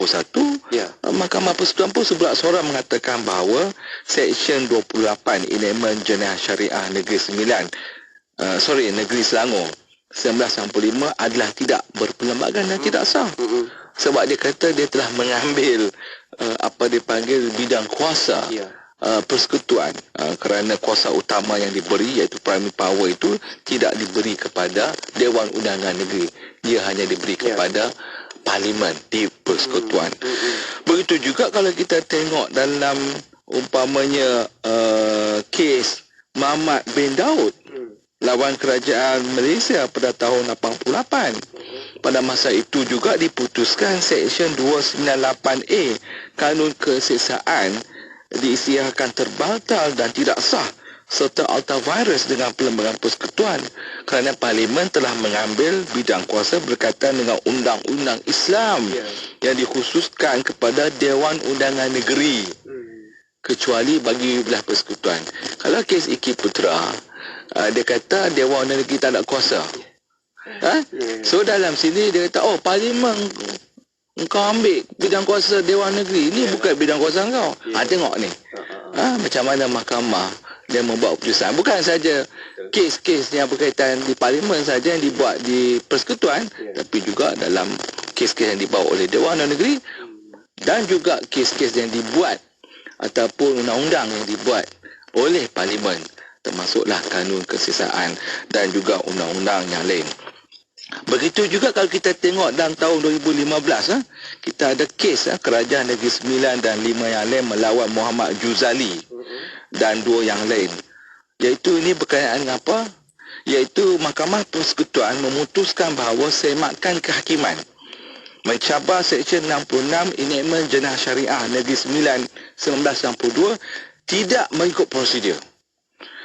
Mahkamah Persekutuan pun sebelah suara mengatakan bahawa Seksyen 28 Elemen Jenayah Syariah Negeri Sembilan, Negeri Selangor 1995 adalah tidak berperlembagaan dan tidak sah. Sebab dia kata dia telah mengambil apa dipanggil bidang kuasa persekutuan, kerana kuasa utama yang diberi iaitu primary power itu tidak diberi kepada Dewan Undangan Negeri, dia hanya diberi kepada parlimen di persekutuan. Begitu juga kalau kita tengok dalam umpamanya kes Muhammad bin Daud lawan kerajaan Malaysia pada tahun 88. Pada masa itu juga diputuskan Seksyen 298A Kanun Keseksaan diisytiharkan terbatal dan tidak sah serta ultravirus dengan perlembagaan persekutuan kerana parlimen telah mengambil bidang kuasa berkaitan dengan undang-undang Islam yang dikhususkan kepada Dewan Undangan Negeri kecuali bagi belah persekutuan. Kalau kes Iki Putra, dia kata Dewan Undangan Negeri tak ada kuasa. So dalam sini dia kata, oh parlimen engkau ambil bidang kuasa Dewan Negeri, ini bukan bidang kuasa engkau. Tengok ni, macam mana mahkamah dia membuat keputusan. Bukan saja kes-kes yang berkaitan di parlimen saja yang dibuat di persekutuan, tapi juga dalam kes-kes yang dibawa oleh Dewan Negeri dan juga kes-kes yang dibuat ataupun undang-undang yang dibuat oleh parlimen, termasuklah kanun keseksaan dan juga undang-undang yang lain. Begitu juga kalau kita tengok dalam tahun 2015, kita ada kes Kerajaan Negeri Sembilan dan 5 yang lain melawan Muhammad Juzali dan 2 yang lain. Iaitu ini berkaitan dengan apa? Iaitu Mahkamah Persekutuan memutuskan bahawa semakan kehakiman mencabar Seksyen 66 Enakmen Jenayah Syariah Negeri Sembilan 1992 tidak mengikut prosedur.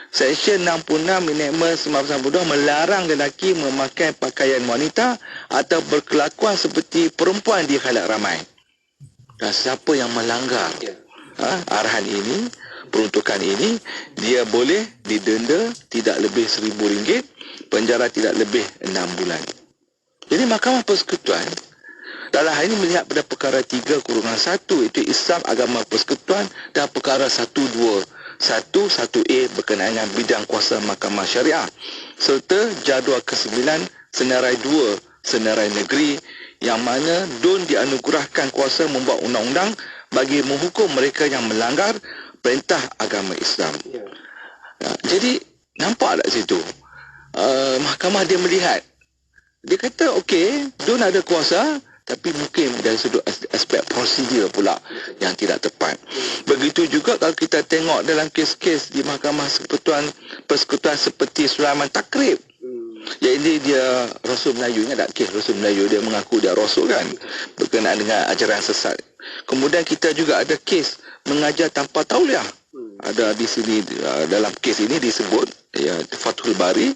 Seksyen 66 Enakmen 1992 melarang lelaki memakai pakaian wanita atau berkelakuan seperti perempuan di khalayak ramai. Dan siapa yang melanggar arahan ini, peruntukan ini, dia boleh didenda tidak lebih RM1,000, penjara tidak lebih 6 bulan. Jadi Mahkamah Persekutuan dalam hal ini melihat pada perkara 3-1 itu Islam, agama persekutuan, dan perkara 1A berkenaan dengan bidang kuasa mahkamah syariah serta jadual ke-9 senarai 2 senarai negeri yang mana DUN dianugerahkan kuasa membuat undang-undang bagi menghukum mereka yang melanggar perintah agama Islam. Jadi nampak tak situ, mahkamah dia melihat, dia kata okey, DUN ada kuasa, tapi mungkin dari sudut aspek prosedur pula yang tidak tepat. Begitu juga kalau kita tengok dalam kes-kes di Mahkamah Persekutuan seperti Sulaiman Takrib. Jadi dia Rasul Melayu, ingat tak kes Rasul Melayu, dia mengaku dia Rasul kan, berkenaan dengan ajaran sesat. Kemudian kita juga ada kes mengajar tanpa tauliah. Ada di sini dalam kes ini disebut Fathul Bari,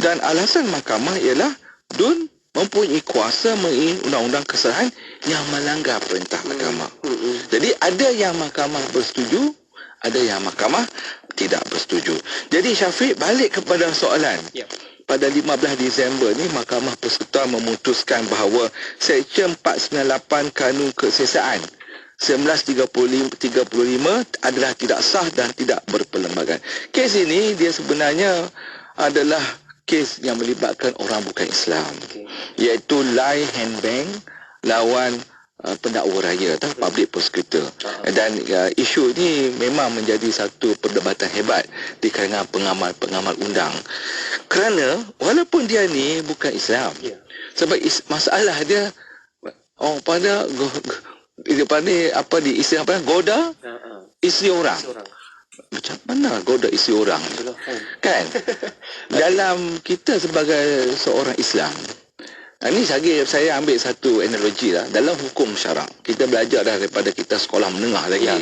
dan alasan mahkamah ialah DUN mempunyai kuasa mengenai undang-undang kesalahan yang melanggar perintah agama. Jadi ada yang mahkamah bersetuju, ada yang mahkamah tidak bersetuju. Jadi Syafiq, balik kepada soalan. Pada 15 Disember ni Mahkamah Persekutuan memutuskan bahawa Seksyen 498 Kanun Keseksaan 1935 adalah tidak sah dan tidak berperlembagaan. Kes ini dia sebenarnya adalah kes yang melibatkan orang bukan Islam, iaitu Lai Handbank lawan pendakwa raya atau public prosecutor. Dan isu ini memang menjadi satu perdebatan hebat di kalangan pengamal undang, kerana walaupun dia ni bukan Islam, sebab masalah dia pada di Islam goda isteri orang. Macam mana goda isi orang kan? Dalam kita sebagai seorang Islam, ini saya ambil satu analogi lah. Dalam hukum syarak, kita belajar daripada kita sekolah menengah lagi,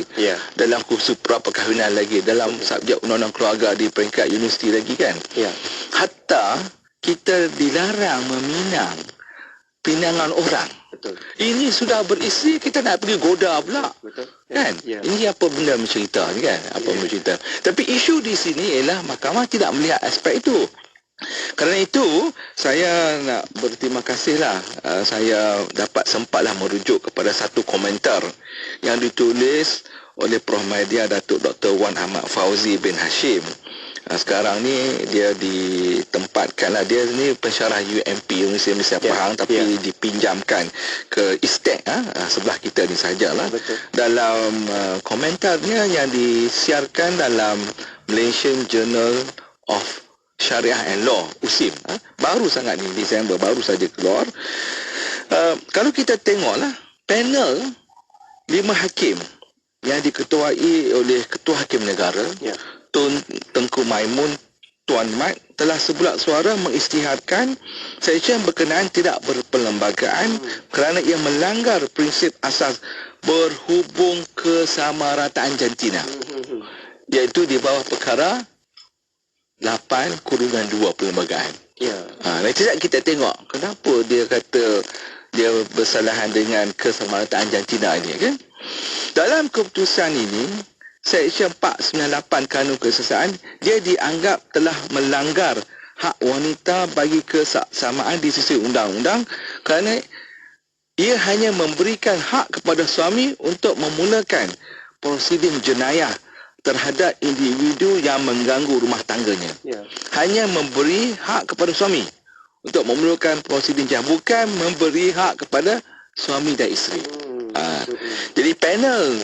dalam kursus pra-perkahwinan lagi, dalam subjek undang-undang keluarga di peringkat universiti lagi kan. Hatta kita dilarang meminang pinangan orang. Betul. Ini sudah beristeri, kita nak pergi goda pula. Betul. Kan? Ya. Ini apa benda mencerita ni kan? Apa mencerita. Tapi isu di sini ialah mahkamah tidak melihat aspek itu. Kerana itu, saya nak berterima kasihlah. Saya dapat sempatlah merujuk kepada satu komentar yang ditulis oleh Prof. Mahdia Datuk Dr. Wan Ahmad Fauzi bin Hashim. Sekarang ni dia ditempatkanlah, dia ni pensyarah UMP, Universiti Malaysia Pahang, tapi dipinjamkan ke ISTEC sebelah kita ni sajalah. Dalam komentarnya yang disiarkan dalam Malaysian Journal of Syariah and Law, USIM, baru sangat ni, Disember baru saja keluar. Kalau kita tengoklah panel 5 hakim yang diketuai oleh Ketua Hakim Negara, Tun Tengku Maimun Tuan Mat, telah sebulat suara mengisytiharkan seksyen berkenaan tidak berperlembagaan kerana ia melanggar prinsip asas berhubung kesamarataan jantina, iaitu di bawah perkara 8/2 perlembagaan. Tidak kita tengok kenapa dia kata dia bersalahan dengan kesamarataan jantina ini, kan? Dalam keputusan ini, Seksyen 498 Kanun Keseksaan, dia dianggap telah melanggar hak wanita bagi kesamaan di sisi undang-undang kerana ia hanya memberikan hak kepada suami untuk memulakan prosedur jenayah terhadap individu yang mengganggu rumah tangganya. Hanya memberi hak kepada suami untuk memulakan prosedur jenayah, bukan memberi hak kepada suami dan isteri. Jadi panel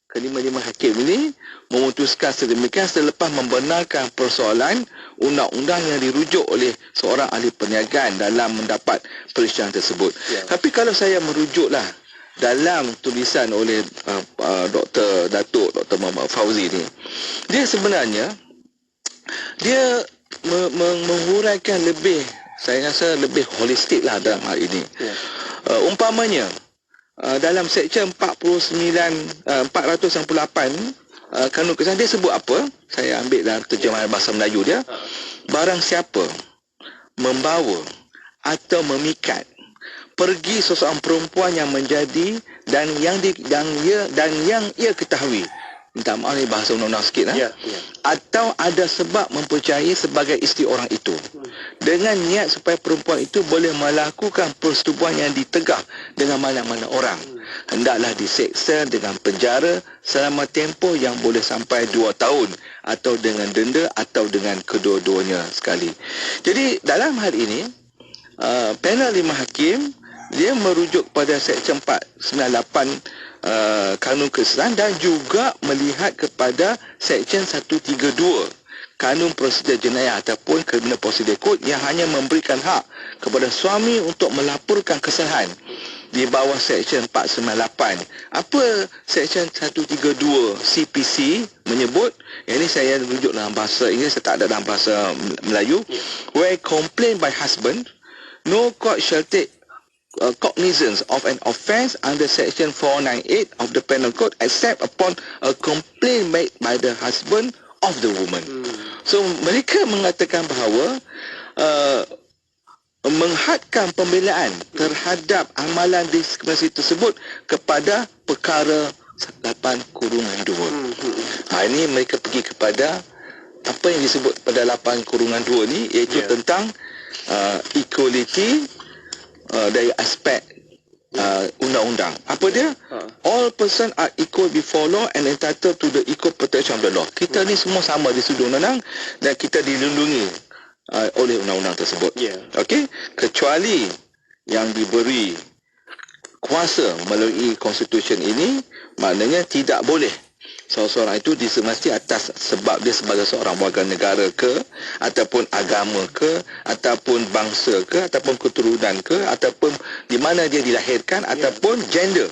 kelima-lima hakim ini memutuskan sedemikian selepas membenarkan persoalan undang-undang yang dirujuk oleh seorang ahli perniagaan dalam mendapat perisian tersebut. Tapi kalau saya merujuklah dalam tulisan oleh Dr. Muhammad Fauzi ni, dia sebenarnya dia menghuraikan lebih, saya rasa lebih holistik lah dalam hal ini. Umpamanya dalam Seksyen 498 Kanun Keseksaan, dia sebut apa? Saya ambil dalam terjemahan bahasa Melayu dia. Barang siapa membawa atau memikat pergi seseorang perempuan yang menjadi dan yang ia ketahui, minta maaf ni bahasa undang-undang sikit atau ada sebab mempercayai sebagai isteri orang itu dengan niat supaya perempuan itu boleh melakukan persetubuhan yang ditegah dengan mana-mana orang, hendaklah diseksa dengan penjara selama tempoh yang boleh sampai 2 tahun atau dengan denda atau dengan kedua-duanya sekali. Jadi dalam hal ini panel 5 hakim dia merujuk kepada Seksyen 498 Kanun Keseksaan dan juga melihat kepada Seksyen 132 Kanun Prosedur Jenayah ataupun Criminal Procedure Code yang hanya memberikan hak kepada suami untuk melaporkan kesalahan di bawah Seksyen 498. Apa Seksyen 132 CPC menyebut? Ini saya rujuk dalam bahasa Inggeris, saya tak ada dalam bahasa Melayu. Where complaint by husband, no court shall take cognizance of an offence under Section 498 of the Penal Code except upon a complaint made by the husband of the woman. So mereka mengatakan bahawa menghadkan pembelaan terhadap amalan diskriminasi tersebut kepada perkara 8/2. Ini mereka pergi kepada apa yang disebut pada 8/2 ni, iaitu tentang equality dari aspek undang-undang. Apa dia? All person are equal before law and entitled to the equal protection of the law. Kita ni semua sama di sudut undang-undang dan kita dilindungi oleh undang-undang tersebut. Okey, kecuali yang diberi kuasa melalui konstitusi ini, maknanya tidak boleh seorang itu disemesti atas sebab dia sebagai seorang warga negara ke, ataupun agama ke, ataupun bangsa ke, ataupun keturunan ke, ataupun di mana dia dilahirkan, ataupun gender.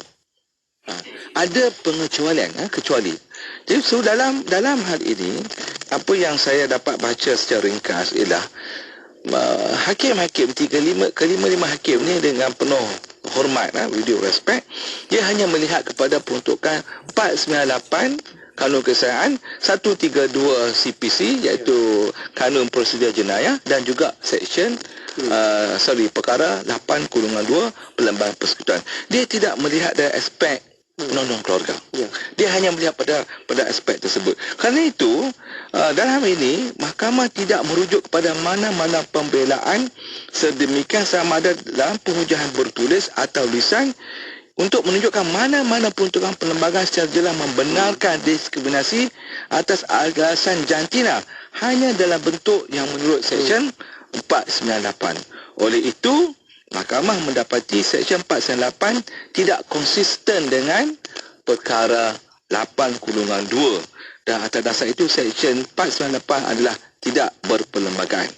Ada pengecualian, kecuali. Jadi so dalam hal ini, apa yang saya dapat baca secara ringkas ialah hakim-hakim kelima hakim ni dengan penuh hormat, with due respect, dia hanya melihat kepada peruntukan 498 Kanun Keseksaan, 132 CPC iaitu Kanun Prosedur Jenayah, dan juga Seksyen perkara 8/2 Perlembagaan Persekutuan. Dia tidak melihat dari aspek undang-undang keluarga. Dia hanya melihat pada aspek tersebut. Kerana itu, dalam ini mahkamah tidak merujuk kepada mana-mana pembelaan sedemikian sama ada dalam penghujaan bertulis atau lisan untuk menunjukkan mana-mana peruntukan perlembagaan secara jelas membenarkan diskriminasi atas alasan jantina hanya dalam bentuk yang menurut Seksyen 498. Oleh itu, mahkamah mendapati Seksyen 498 tidak konsisten dengan perkara 8/2 dan atas dasar itu Seksyen 498 adalah tidak berperlembagaan.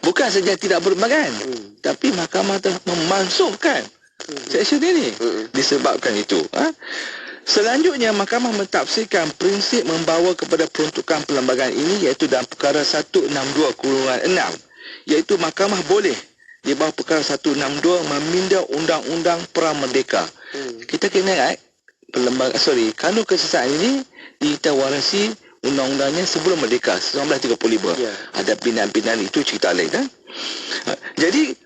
Bukan saja tidak berperlembagaan, tapi mahkamah telah memasukkan Seksyen ini disebabkan itu. Selanjutnya, mahkamah mentafsirkan prinsip membawa kepada peruntukan perlembagaan ini iaitu dalam perkara 162/6, iaitu mahkamah boleh di bawah perkara 162 meminda undang-undang pra-merdeka. Kita kena ingat kanun kesesatan ini ditawarasi undang-undangnya sebelum merdeka 1935. Ada pindahan-pindahan itu cerita lain. Jadi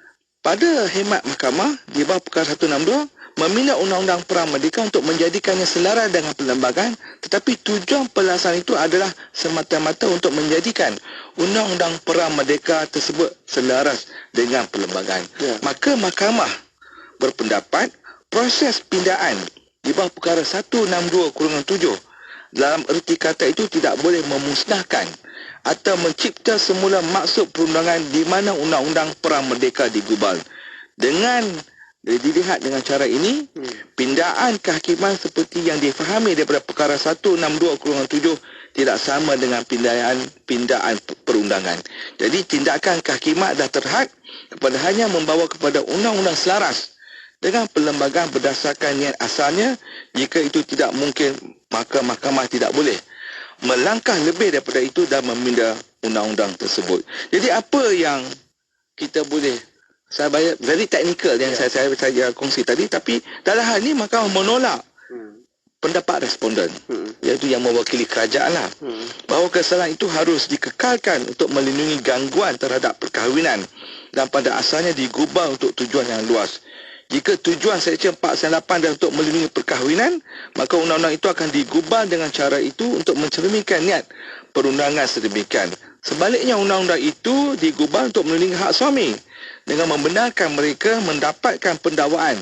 pada khidmat mahkamah di bawah perkara 162 meminda undang-undang pra-merdeka untuk menjadikannya selaras dengan perlembagaan, tetapi tujuan pelaksanaan itu adalah semata-mata untuk menjadikan undang-undang pra-merdeka tersebut selaras dengan perlembagaan. Maka mahkamah berpendapat proses pindaan di bawah perkara 162/7 dalam erti kata itu tidak boleh memusnahkan atau mencipta semula maksud perundangan di mana undang-undang pra-merdeka digubal. Dengan dilihat dengan cara ini, pindaan kehakiman seperti yang difahami daripada perkara 162/7 tidak sama dengan pindaan perundangan. Jadi tindakan kehakiman dah terhad kepada hanya membawa kepada undang-undang selaras dengan perlembagaan berdasarkan niat asalnya. Jika itu tidak mungkin, maka mahkamah tidak boleh melangkah lebih daripada itu dan meminda undang-undang tersebut. Jadi apa yang kita boleh, saya bayar very technical yang saya kongsi tadi, tapi dalam hal ini mahkamah menolak pendapat responden, iaitu yang mewakili kerajaan lah, bahawa kesalahan itu harus dikekalkan untuk melindungi gangguan terhadap perkahwinan dan pada asalnya digubah untuk tujuan yang luas. Jika tujuan Seksyen 498 adalah untuk melindungi perkahwinan, maka undang-undang itu akan digubal dengan cara itu untuk mencerminkan niat perundangan sedemikian. Sebaliknya, undang-undang itu digubal untuk melindungi hak suami dengan membenarkan mereka mendapatkan pendakwaan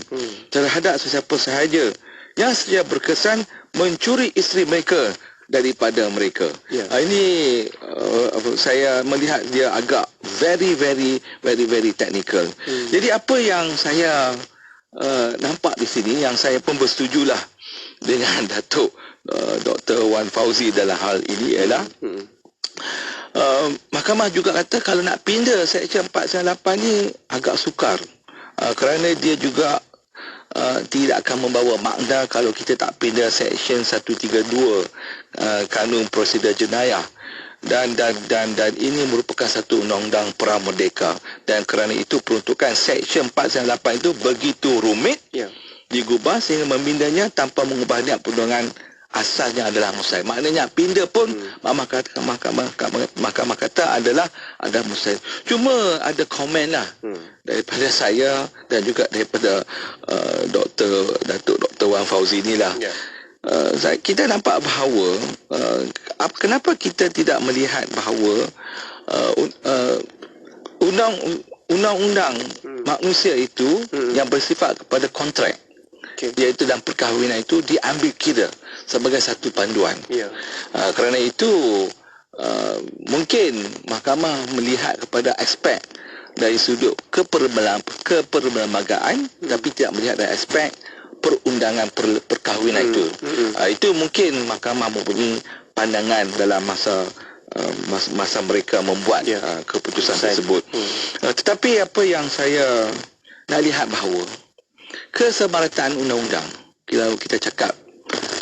terhadap sesiapa sahaja yang secara berkesan mencuri isteri mereka daripada mereka. Ini saya melihat dia agak very technical. Jadi apa yang saya nampak di sini, yang saya pun bersetujulah dengan Datuk Dr. Wan Fauzi dalam hal ini ialah mahkamah juga kata kalau nak pindah Seksyen 498 ni agak sukar, kerana dia juga tidak akan membawa makna kalau kita tak pindah Seksyen 132 Kanun Prosedur Jenayah. Dan ini merupakan satu undang-undang pra-merdeka, dan kerana itu peruntukan Seksyen 498 itu begitu rumit digubah sehingga memindahnya tanpa mengubah niat perundangan asalnya adalah mustahil. Maknanya pindah pun mahkamah kata adalah mustahil. Cuma ada komen lah daripada saya dan juga daripada Datuk Dr. Wan Fauzi inilah. Kita nampak bahawa kenapa kita tidak melihat bahawa undang-undang manusia itu yang bersifat kepada kontrak, iaitu dalam perkahwinan itu diambil kira sebagai satu panduan. Kerana itu mungkin mahkamah melihat kepada aspek dari sudut keperlembagaan, tapi tidak melihat dari aspek perundangan perkahwinan itu. Itu mungkin mahkamah mempunyai pandangan dalam masa mereka membuat keputusan tersebut. Tetapi apa yang saya nak lihat bahawa kesemarataan undang-undang, kalau kita cakap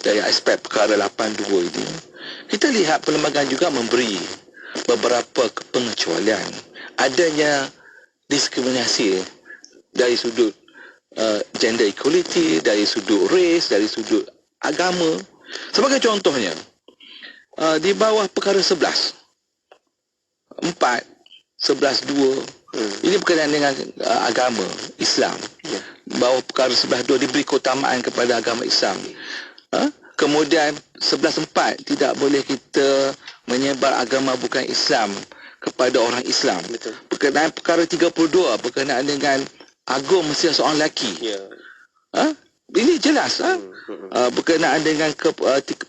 dari aspek perkara 82 ini, kita lihat perlembagaan juga memberi beberapa pengecualian. Adanya diskriminasi dari sudut gender equality, dari sudut race, dari sudut agama. Sebagai contohnya, di bawah perkara 11, 4, 11.2, Ini berkenaan dengan agama Islam. Bahawa perkara sebelah dua diberi keutamaan kepada agama Islam. Kemudian 11.4 tidak boleh kita menyebar agama bukan Islam kepada orang Islam. Betul. Berkenaan perkara 32 berkenaan dengan agung mesti seorang lelaki. Ini jelas. Berkenaan dengan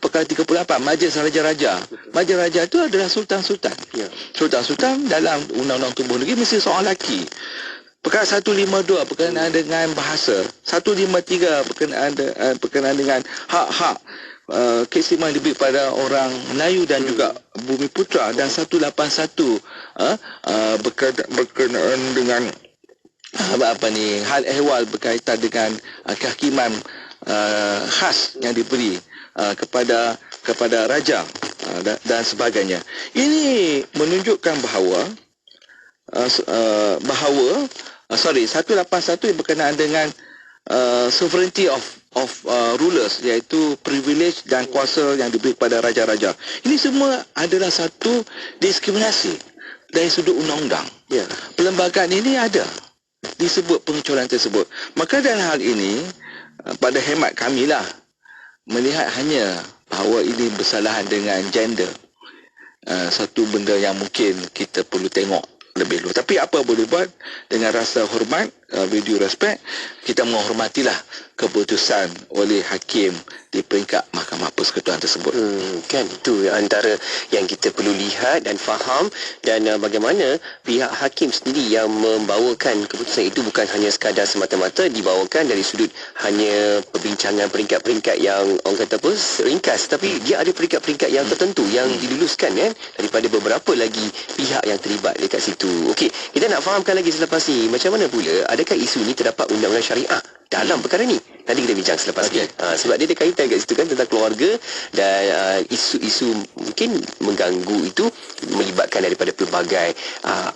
perkara 38 majlis raja-raja. Majlis raja itu adalah sultan-sultan. Sultan-sultan dalam undang-undang tubuh negeri mesti seorang lelaki. Perkara 152 berkenaan dengan bahasa. 153 berkenaan dengan hak-hak keistimewaan diberi pada orang Melayu dan juga Bumi Putra. Dan 181 berkenaan dengan hal ehwal berkaitan dengan kehakiman khas yang diberi kepada raja dan sebagainya. Ini menunjukkan bahawa 181 berkenaan dengan sovereignty of rulers, iaitu privilege dan kuasa yang diberi kepada raja-raja. Ini semua adalah satu diskriminasi dari sudut undang-undang. Perlembagaan ini ada disebut pengecualian tersebut. Maka dalam hal ini pada hemat kamilah melihat hanya bahawa ini bersalahan dengan gender. Satu benda yang mungkin kita perlu tengok lebih dulu. Tapi apa boleh buat, dengan rasa hormat, with due respect, kita menghormatilah keputusan oleh hakim di peringkat Mahkamah Persekutuan tersebut. Kan itu antara yang kita perlu lihat dan faham, dan bagaimana pihak hakim sendiri yang membawakan keputusan itu bukan hanya sekadar semata-mata dibawakan dari sudut hanya perbincangan peringkat-peringkat yang orang kata apa ringkas, tapi dia ada peringkat-peringkat yang tertentu yang diluluskan daripada beberapa lagi pihak yang terlibat dekat situ. Okey, kita nak fahamkan lagi selepas ni macam mana pula adakah isu ni terdapat undang-undang syariah dalam perkara ni. Nanti kita bincang selepas ni. Sebab dia ada kaitan kat situ kan tentang keluarga dan isu-isu mungkin mengganggu itu melibatkan daripada pelbagai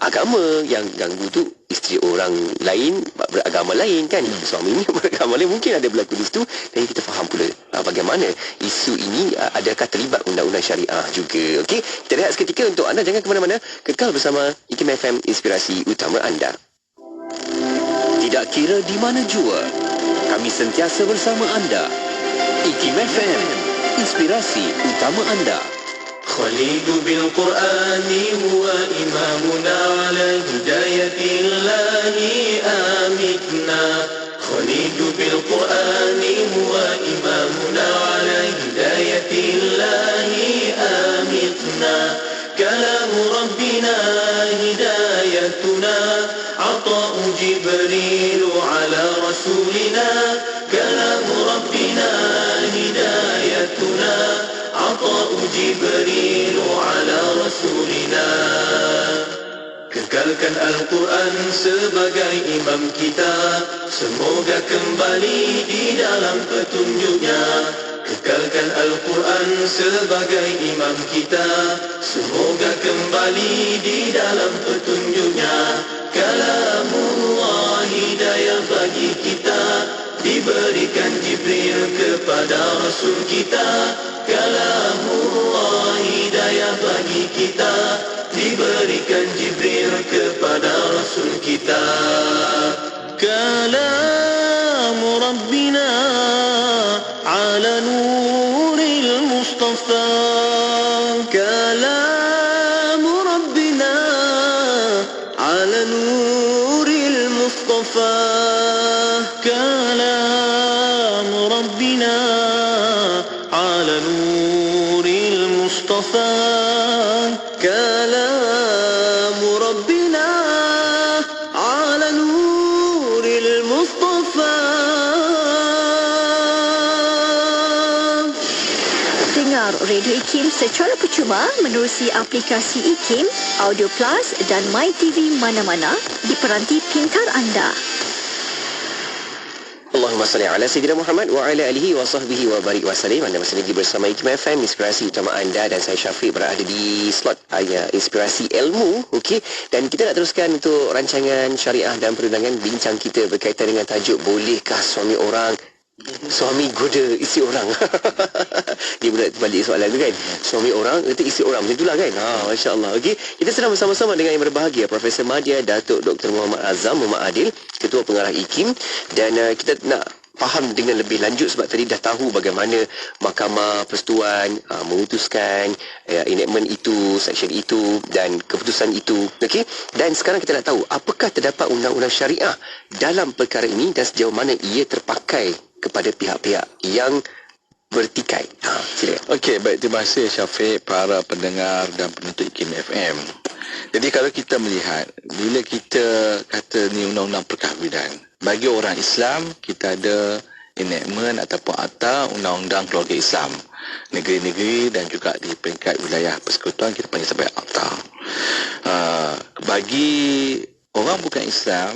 agama. Yang ganggu tu isteri orang lain beragama lain kan, suaminya beragama lain, mungkin ada berlaku di situ. Dan kita faham pula bagaimana isu ini adakah terlibat undang-undang syariah juga. Okey, kita rehat seketika untuk anda, jangan ke mana-mana, kekal bersama IKIM FM, inspirasi utama anda. Tidak kira di mana jua, kami sentiasa bersama anda. IKIM FM, inspirasi utama anda. خليل بالقرآن هو إمامنا على هداية الله آمتنا. خليل بالقرآن هو إمامنا على هداية الله آمتنا. كلام ربنا هدايتنا، عطاء جبريل على رسولنا. كلام ربنا هدايتنا، عطاء جبريل على رسولنا. Kekalkan Al-Quran sebagai imam kita, semoga kembali di dalam petunjuknya. Kekalkan Al-Quran sebagai imam kita, semoga kembali di dalam petunjuknya. Kalamullah hidayah bagi kita, diberikan Jibril kepada Rasul kita. Kalamullah hidayah bagi kita, diberikan Jibril kepada Rasul kita. Kalamu Rabbina ala nuril Mustafa. Kalamu Rabbina ala nuril Mustafa. Kalamu Rabbina ala nuril Mustafa. Kalamu Rabbina ala nuril Mustafa. Dengar Radio IKIM secara percuma menerusi aplikasi IKIM, Audio Plus dan My TV mana-mana di peranti pintar anda. Allahumma salli ala Sayyidina Muhammad wa ala alihi wa sahbihi wa barik wa salim. Anda masih lagi bersama IKIM FM, inspirasi utama anda, dan saya Syafiq berada di slot inspirasi ilmu. Okey, dan kita nak teruskan untuk rancangan syariah dan perundangan. Bincang kita berkaitan dengan tajuk bolehkah suami orang Suami goda isteri orang. Dia pula balik soalan tu kan. Suami orang itu isteri orang. Macam itulah kan. Masya Allah. Okey, kita sedang bersama-sama dengan yang berbahagia Profesor Madya Datuk Dr. Muhammad Azam Muhammad Adil, Ketua Pengarah IKIM, dan kita nak faham dengan lebih lanjut sebab tadi dah tahu bagaimana Mahkamah Persatuan memutuskan enactment itu, section itu dan keputusan itu. Okey, dan sekarang kita nak tahu apakah terdapat undang-undang syariah dalam perkara ini dan sejauh mana ia terpakai kepada pihak-pihak yang bertikai. Silakan. Okey, baik, terima kasih Syafiq, para pendengar dan penuntut IKIM FM. Jadi kalau kita melihat, bila kita kata ni undang-undang perkahwinan, bagi orang Islam, kita ada enactment ataupun akta undang-undang keluarga Islam. Negeri-negeri dan juga di peringkat wilayah persekutuan kita panggil sebagai akta. Bagi orang bukan Islam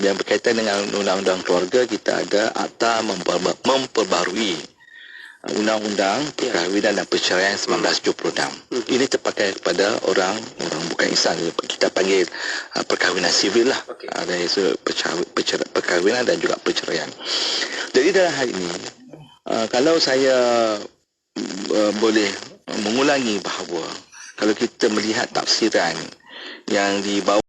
yang berkaitan dengan undang-undang keluarga, kita ada akta memperbarui Undang-Undang Perkahwinan dan Perceraian 1976. Ini terpakai kepada orang bukan Islam. Kita panggil perkahwinan sivil lah. Dari perkahwinan dan juga perceraian. Jadi dalam hal ini, kalau saya boleh mengulangi bahawa kalau kita melihat tafsiran yang dibawa